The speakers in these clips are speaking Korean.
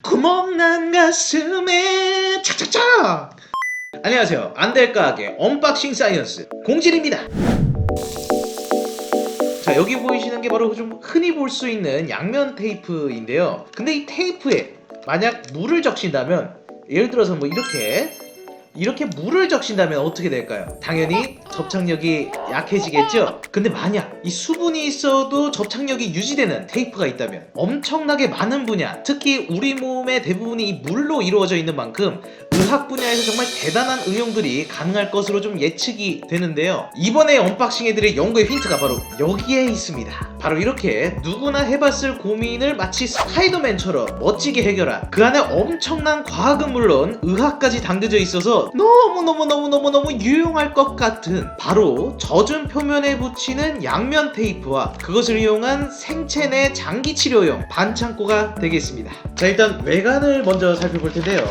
구멍난 가슴에 착착착. 안녕하세요, 안될까하게 언박싱 사이언스 공진입니다. 자, 여기 보이시는 게 바로 좀 흔히 볼 수 있는 양면 테이프인데요. 근데 이 테이프에 만약 물을 적신다면, 예를 들어서 뭐 이렇게 물을 적신다면 어떻게 될까요? 당연히 접착력이 약해지겠죠? 근데 만약 이 수분이 있어도 접착력이 유지되는 테이프가 있다면 엄청나게 많은 분야, 특히 우리 몸의 대부분이 이 물로 이루어져 있는 만큼 의학 분야에서 정말 대단한 응용들이 가능할 것으로 좀 예측이 되는데요. 이번에 언박싱해드릴 연구의 힌트가 바로 여기에 있습니다. 바로 이렇게 누구나 해봤을 고민을 마치 스파이더맨처럼 멋지게 해결한, 그 안에 엄청난 과학은 물론 의학까지 담겨져 있어서 너무너무 유용할 것 같은 바로 젖은 표면에 붙이는 양면 테이프와 그것을 이용한 생체 내 장기 치료용 반창고가 되겠습니다. 자, 일단 외관을 먼저 살펴볼 텐데요.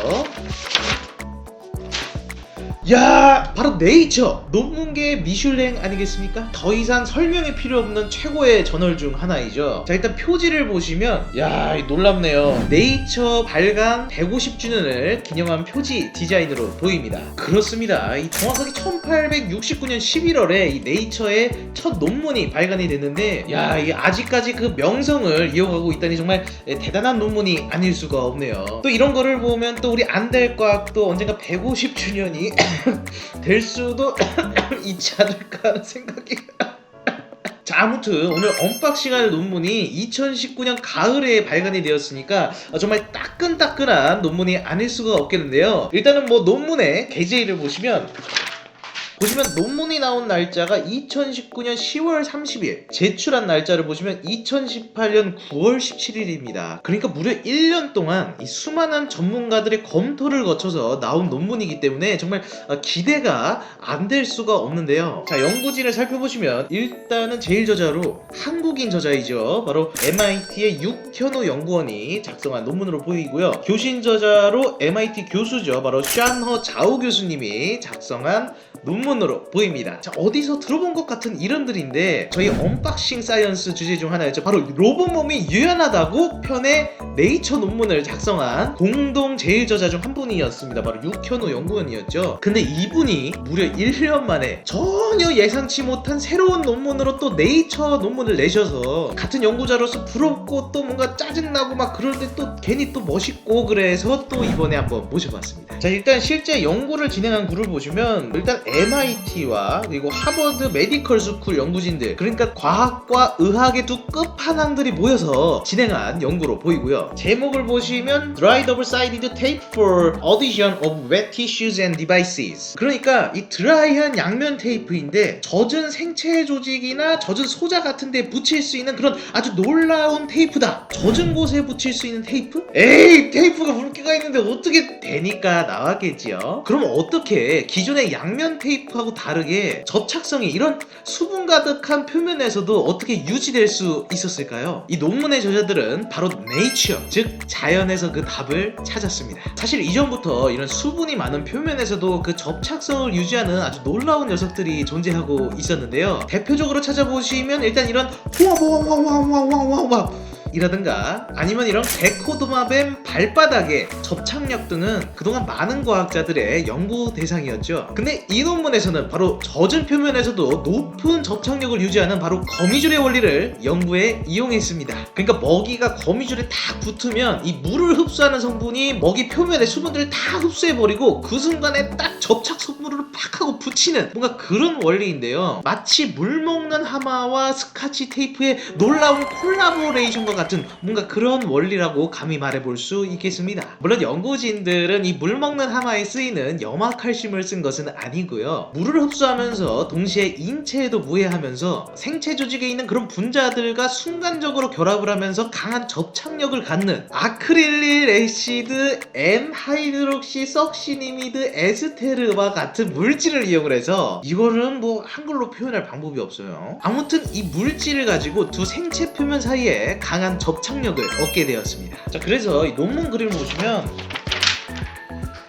야, 바로 네이처 논문계 미슐랭 아니겠습니까? 더 이상 설명이 필요 없는 최고의 저널 중 하나이죠. 자, 일단 표지를 보시면 야, 놀랍네요. 네이처 발간 150주년을 기념한 표지 디자인으로 보입니다. 그렇습니다. 이 정확하게 1869년 11월에 이 네이처의 첫 논문이 발간이 됐는데, 야, 이게 아직까지 그 명성을 이어가고 있다니 정말 대단한 논문이 아닐 수가 없네요. 또 이런 거를 보면 또 우리 안될과학도 언젠가 150주년이 될 수도 있지 않을까 하는 생각이. 자, 아무튼 오늘 언박싱할 논문이 2019년 가을에 발간이 되었으니까 정말 따끈따끈한 논문이 아닐 수가 없겠는데요. 일단은 뭐 논문의 게재일을 보시면 논문이 나온 날짜가 2019년 10월 30일, 제출한 날짜를 보시면 2018년 9월 17일입니다. 그러니까 무려 1년 동안 이 수많은 전문가들의 검토를 거쳐서 나온 논문이기 때문에 정말 기대가 안 될 수가 없는데요. 자, 연구진을 살펴보시면 일단은 제일 저자로 한국인 저자이죠. 바로 MIT의 육현호 연구원이 작성한 논문으로 보이고요. 교신 저자로 MIT 교수죠. 바로 샨허 자오 교수님이 작성한 논문으로 보입니다. 자, 어디서 들어본 것 같은 이름들인데 저희 언박싱 사이언스 주제 중 하나였죠. 바로 로봇 몸이 유연하다고 편의 네이처 논문을 작성한 공동 제일 저자 중 한 분이었습니다. 바로 육현호 연구원이었죠. 근데 이분이 무려 1년 만에 전혀 예상치 못한 새로운 논문으로 또 네이처 논문을 내셔서 같은 연구자로서 부럽고 또 뭔가 짜증나고 막 그럴 때 또 괜히 또 멋있고, 그래서 또 이번에 한번 모셔봤습니다. 자, 일단 실제 연구를 진행한 글을 보시면 일단 MIT와 그리고 하버드 메디컬 스쿨 연구진들, 그러니까 과학과 의학의 두 끝판왕들이 모여서 진행한 연구로 보이고요. 제목을 보시면 Dry Double-Sided Tape for Adhesion of Wet Tissues and Devices, 그러니까 이 드라이한 양면 테이프인데 젖은 생체 조직이나 젖은 소자 같은 데 붙일 수 있는 그런 아주 놀라운 테이프다. 젖은 곳에 붙일 수 있는 테이프? 에이, 테이프가 물기가 있는데 어떻게 되니까 나왔겠지요. 그럼 어떻게 기존의 양면 테이프하고 다르게 접착성이 이런 수분 가득한 표면에서도 어떻게 유지될 수 있었을까요? 이 논문의 저자들은 바로 네이처, 즉 자연에서 그 답을 찾았습니다. 사실 이전부터 이런 수분이 많은 표면에서도 그 접착성을 유지하는 아주 놀라운 녀석들이 존재하고 있었는데요. 대표적으로 찾아보시면 일단 이런 호아호아호아호아호아호아 이라든가 아니면 이런 데코도마뱀 발바닥의 접착력 등은 그동안 많은 과학자들의 연구 대상이었죠. 근데 이 논문에서는 바로 젖은 표면에서도 높은 접착력을 유지하는 바로 거미줄의 원리를 연구에 이용했습니다. 그러니까 먹이가 거미줄에 딱 붙으면 이 물을 흡수하는 성분이 먹이 표면의 수분들을 다 흡수해버리고 그 순간에 딱 접착 성분을 팍 하고 붙이는 뭔가 그런 원리인데요. 마치 물 먹는 하마와 스카치 테이프의 놀라운 콜라보레이션과 같은 뭔가 그런 원리라고 감히 말해볼 수 있겠습니다. 물론 연구진들은 이 물 먹는 하마에 쓰이는 염화칼슘을 쓴 것은 아니고요. 물을 흡수하면서 동시에 인체에도 무해하면서 생체 조직에 있는 그런 분자들과 순간적으로 결합을 하면서 강한 접착력을 갖는 아크릴릴 애시드 N 하이드록시 석시니미드 에스테르와 같은 물질을 이용을 해서, 이거는 뭐 한글로 표현할 방법이 없어요. 아무튼 이 물질을 가지고 두 생체 표면 사이에 강한 접착력을 얻게 되었습니다. 자, 그래서 이 논문 그림을 보시면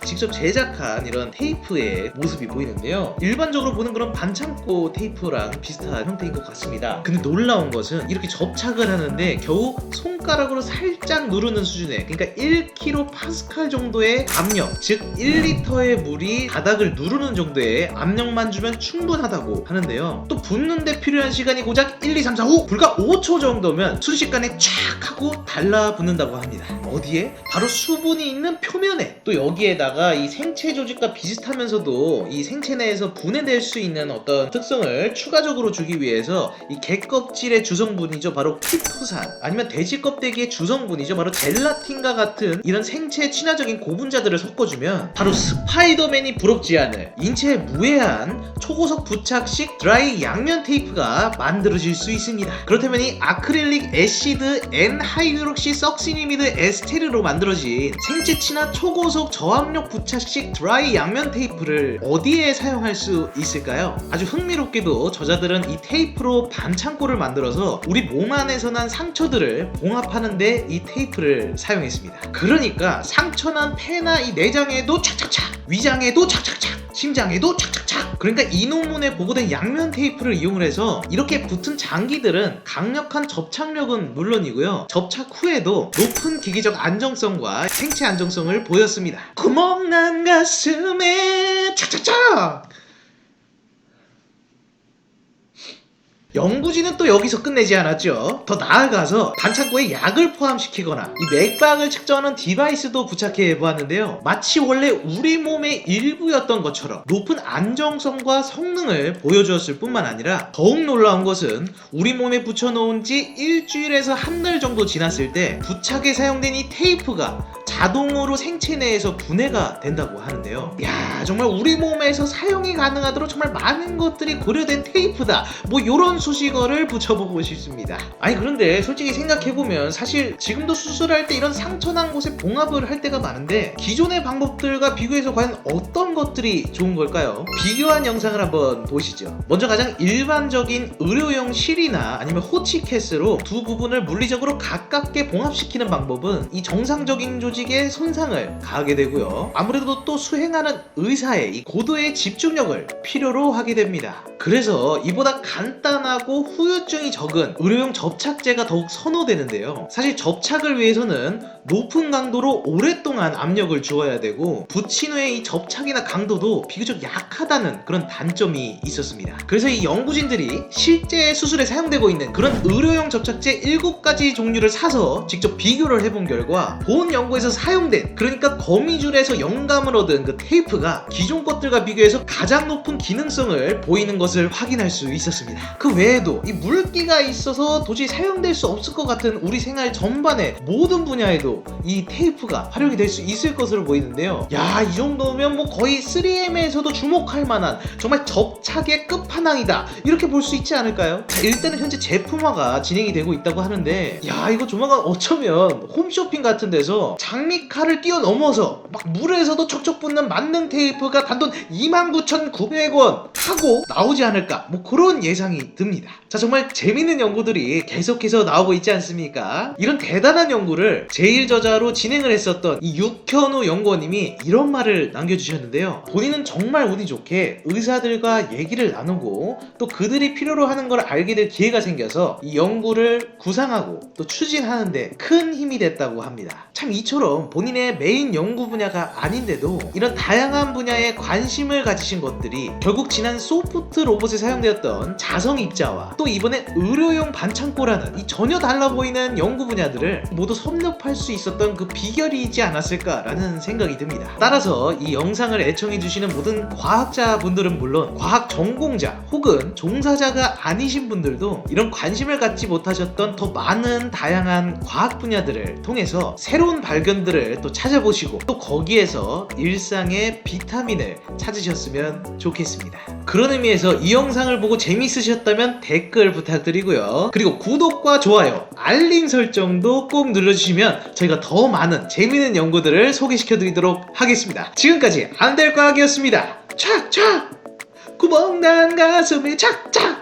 직접 제작한 이런 테이프의 모습이 보이는데요. 일반적으로 보는 그런 반창고 테이프랑 비슷한 형태인 것 같습니다. 근데 놀라운 것은 이렇게 접착을 하는데 겨우 손가락으로 살짝 누르는 수준의, 그러니까 1kPa 정도의 압력, 즉 1리터의 물이 바닥을 누르는 정도의 압력만 주면 충분하다고 하는데요. 또 붓는데 필요한 시간이 고작 1, 2, 3, 4, 5 불과 5초 정도면 순식간에 쫙 하고 달라붙는다고 합니다. 어디에? 바로 수분이 있는 표면에. 또 여기에다가 이 생체 조직과 비슷하면서도 이 생체 내에서 분해될 수 있는 어떤 특성을 추가적으로 주기 위해서 이 갯껍질의 주성분이죠, 바로 키토산, 아니면 돼지 껍데기의 주성분이죠, 바로 젤라틴과 같은 이런 생체 친화적인 고분자들을 섞어주면 바로 스파이더맨이 부럽지 않을 인체에 무해한 초고속 부착식 드라이 양면 테이프가 만들어질 수 있습니다. 그렇다면 이 아크릴릭 애시드 N하이드록시 석시니미드 에스테르로 만들어진 생체 친화 초고속 저압력 부착식 드라이 양면 테이프를 어디에 사용할 수 있을까요? 아주 흥미롭게도 저자들은 이 테이프로 반창고를 만들어서 우리 몸 안에서 난 상처들을 봉합하는데 이 테이프를 사용했습니다. 그러니까 상처난 폐나 이 내장에도 착착착, 위장에도 착착착, 심장에도 착착착. 그러니까 이 논문에 보고된 양면 테이프를 이용을 해서 이렇게 붙은 장기들은 강력한 접착력은 물론이고요, 접착 후에도 높은 기계적 안정성과 생체 안정성을 보였습니다. 구멍난 가슴에 착착착. 연구진은 또 여기서 끝내지 않았죠. 더 나아가서 반창고에 약을 포함시키거나 이 맥박을 측정하는 디바이스도 부착해 보았는데요. 마치 원래 우리 몸의 일부였던 것처럼 높은 안정성과 성능을 보여주었을 뿐만 아니라 더욱 놀라운 것은 우리 몸에 붙여놓은 지 일주일에서 한 달 정도 지났을 때 부착에 사용된 이 테이프가 자동으로 생체 내에서 분해가 된다고 하는데요. 야, 정말 우리 몸에서 사용이 가능하도록 정말 많은 것들이 고려된 테이프다, 뭐 요런 수식어를 붙여보고 싶습니다. 아니 그런데 솔직히 생각해보면 사실 지금도 수술할 때 이런 상처난 곳에 봉합을 할 때가 많은데 기존의 방법들과 비교해서 과연 어떤 것들이 좋은 걸까요? 비교한 영상을 한번 보시죠. 먼저 가장 일반적인 의료용 실이나 아니면 호치케스로 두 부분을 물리적으로 가깝게 봉합시키는 방법은 이 정상적인 조직에 손상을 가하게 되고요, 아무래도 또 수행하는 의사의 이 고도의 집중력을 필요로 하게 됩니다. 그래서 이보다 간단하고 후유증이 적은 의료용 접착제가 더욱 선호되는데요. 사실 접착을 위해서는 높은 강도로 오랫동안 압력을 주어야 되고 붙인 후에 이 접착이나 강도도 비교적 약하다는 그런 단점이 있었습니다. 그래서 이 연구진들이 실제 수술에 사용되고 있는 그런 의료용 접착제 7가지 종류를 사서 직접 비교를 해본 결과 본 연구에서 사용된, 그러니까 거미줄에서 영감을 얻은 그 테이프가 기존 것들과 비교해서 가장 높은 기능성을 보이는 것을 확인할 수 있었습니다. 그 외에도 이 물기가 있어서 도저히 사용될 수 없을 것 같은 우리 생활 전반의 모든 분야에도 이 테이프가 활용이 될 수 있을 것으로 보이는데요. 야, 이 정도면 뭐 거의 3M에서도 주목할 만한 정말 접착의 끝판왕이다, 이렇게 볼 수 있지 않을까요? 자, 일단은 현재 제품화가 진행이 되고 있다고 하는데, 야, 이거 조만간 어쩌면 홈쇼핑 같은 데서 장미칼을 뛰어넘어서 막 물에서도 척척 붙는 만능 테이프가 단돈 29,900원 하고 나오지 않을까, 뭐 그런 예상이 듭니다. 자, 정말 재밌는 연구들이 계속해서 나오고 있지 않습니까? 이런 대단한 연구를 제1저자로 진행을 했었던 이 육현우 연구원님이 이런 말을 남겨주셨는데요. 본인은 정말 운이 좋게 의사들과 얘기를 나누고 또 그들이 필요로 하는 걸 알게 될 기회가 생겨서 이 연구를 구상하고 또 추진하는데 큰 힘이 됐다고 합니다. 참 이처럼 본인의 메인 연구 분야가 아닌데도 이런 다양한 분야에 관심을 가지신 것들이 결국 지난 소프트 로봇에 사용되었던 자성 입자와 또 이번에 의료용 반창고라는 이 전혀 달라 보이는 연구 분야들을 모두 섭렵할 수 있었던 그 비결이지 않았을까라는 생각이 듭니다. 따라서 이 영상을 애청해주시는 모든 과학자분들은 물론 과학 전공자 혹은 종사자가 아니신 분들도 이런 관심을 갖지 못하셨던 더 많은 다양한 과학 분야들을 통해서 새로운 발견들을 또 찾아보시고 또 거기에서 일상의 비타민을 찾으셨으면 좋겠습니다. 그런 의미에서 이 영상을 보고 재밌으셨다면 댓글 부탁드리고요. 그리고 구독과 좋아요, 알림 설정도 꼭 눌러주시면 저희가 더 많은 재밌는 연구들을 소개시켜드리도록 하겠습니다. 지금까지 안될과학이었습니다. 착착! 구멍난 가슴에 착착!